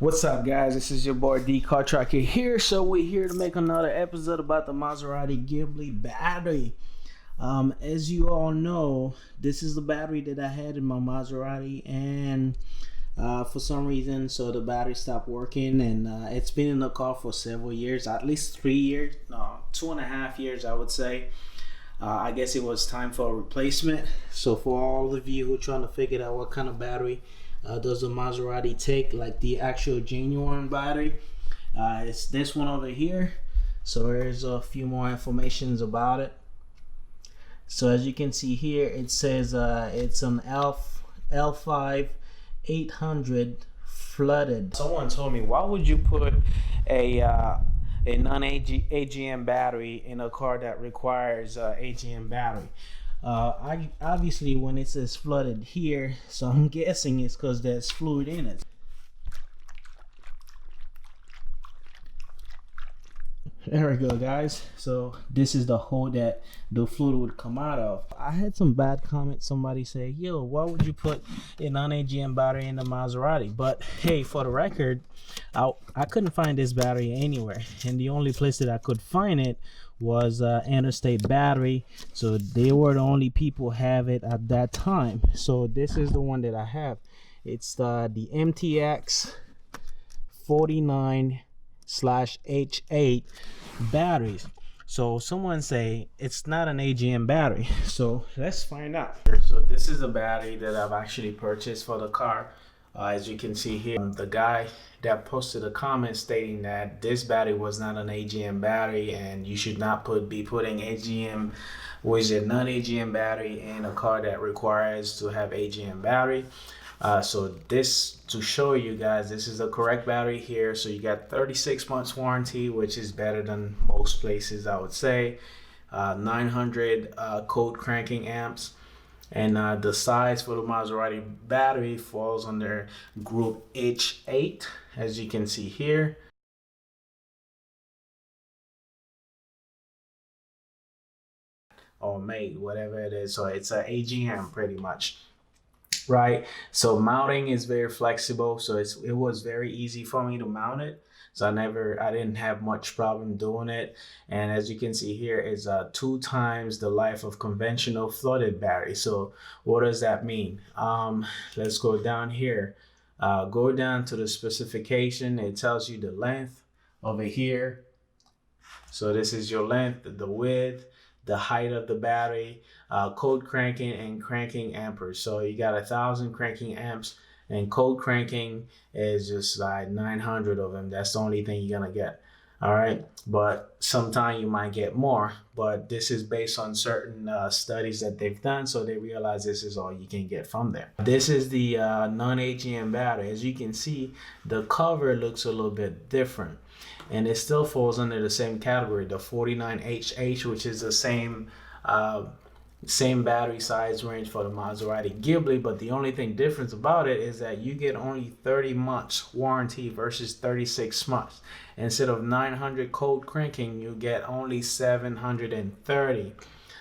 What's up, guys? This is your boy D Car Tracker here. So we're here to make another episode about the Maserati Ghibli battery. As you all know, this is the battery that I had in my Maserati, and for some reason, so the battery stopped working, and it's been in the car for several years, at least 3 years, no, 2.5 years, I would say. I guess it was time for a replacement. So for all of you who are trying to figure out what kind of battery does the Maserati take, like the actual genuine battery, it's this one over here. So there's a few more informations about it. So as you can see here, it says it's an L5 800 flooded. Someone told me, why would you put a non-AGM battery in a car that requires AGM battery? Obviously when it says flooded here, so I'm guessing it's because there's fluid in it. There we go, guys. So this is the hole that the fluid would come out of. I had some bad comments. Somebody say, yo, why would you put a non-AGM battery in the Maserati? But hey, for the record, I couldn't find this battery anywhere, and the only place that I could find it was Interstate Battery. So they were the only people have it at that time. So this is the one that I have. It's the MTX 49/H8 batteries. So someone say it's not an AGM battery, so let's find out. So this is a battery that I've actually purchased for the car. As you can see here, the guy that posted a comment stating that this battery was not an AGM battery and you should not be putting AGM, which is a non-AGM battery, in a car that requires to have AGM battery. So this, to show you guys, this is the correct battery here. So you got 36 months warranty, which is better than most places, I would say. 900 cold cranking amps, and the size for the Maserati battery falls under group H8, as you can see here. Or made, whatever it is. So it's a AGM pretty much. Right, so mounting is very flexible, so it was very easy for me to mount it. So I didn't have much problem doing it. And as you can see here, it's 2 times the life of conventional flooded battery. So what does that mean? Let's go down here. Go down to the specification. It tells you the length over here. So this is your length, the width, the height of the battery, cold cranking and cranking amperes. So you got 1,000 cranking amps, and cold cranking is just like 900 of them. That's the only thing you're gonna get. All right, but sometime you might get more, but this is based on certain studies that they've done, so they realize this is all you can get from there. This is the non-AGM battery. As you can see, the cover looks a little bit different, and it still falls under the same category, the 49HH, which is the same battery size range for the Maserati Ghibli. But the only thing difference about it is that you get only 30 months warranty versus 36 months. Instead of 900 cold cranking, you get only 730.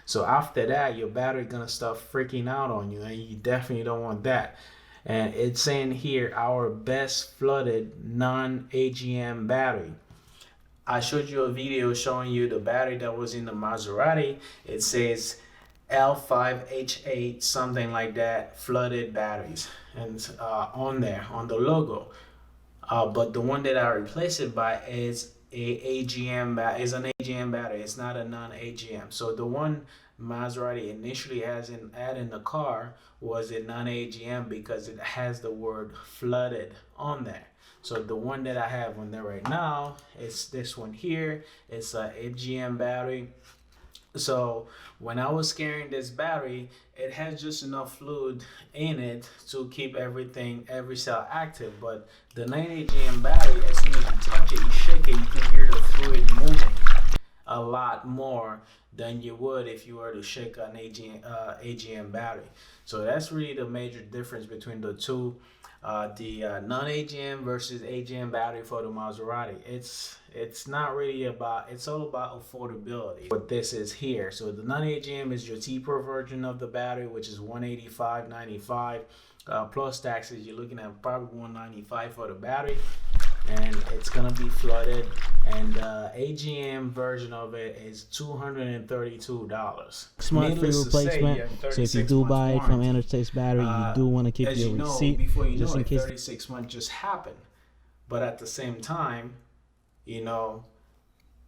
So after that, your battery gonna start freaking out on you, and you definitely don't want that. And it's saying here, our best flooded non-AGM battery. I showed you a video showing you the battery that was in the Maserati. It says L5H8, something like that, flooded batteries, and on there, on the logo. But the one that I replaced it by is an AGM battery. It's not a non-AGM. So the one Maserati initially has in the car was a non-AGM because it has the word flooded on there. So the one that I have on there right now is this one here. It's a AGM battery. So when I was carrying this battery, it has just enough fluid in it to keep every cell active. But the non-AGM battery, as soon as you touch it, you shake it, you can hear the fluid moving a lot more than you would if you were to shake an AGM battery. So that's really the major difference between the two. The non-AGM versus AGM battery for the Maserati. It's not really about, it's all about affordability. What this is here. So the non-AGM is your cheaper version of the battery, which is $185.95. plus taxes, you're looking at probably $195 for the battery, and it's gonna be flooded. And the AGM version of it is $232. 6-month free replacement. So if you do buy it from Interstate Battery, you do want to keep your receipt before you just know in it, case. 36 months just happened. But at the same time, you know,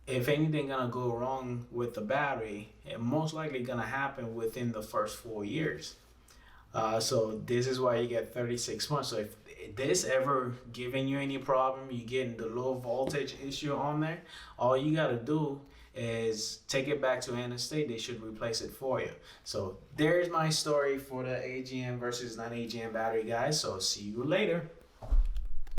if anything gonna go wrong with the battery, it most likely gonna happen within the first 4 years. So this is why you get 36 months. So if this ever giving you any problem, you getting the low voltage issue on there, all you gotta do is take it back to Interstate. They should replace it for you. So there's my story for the AGM versus non-AGM battery, guys. So see you later.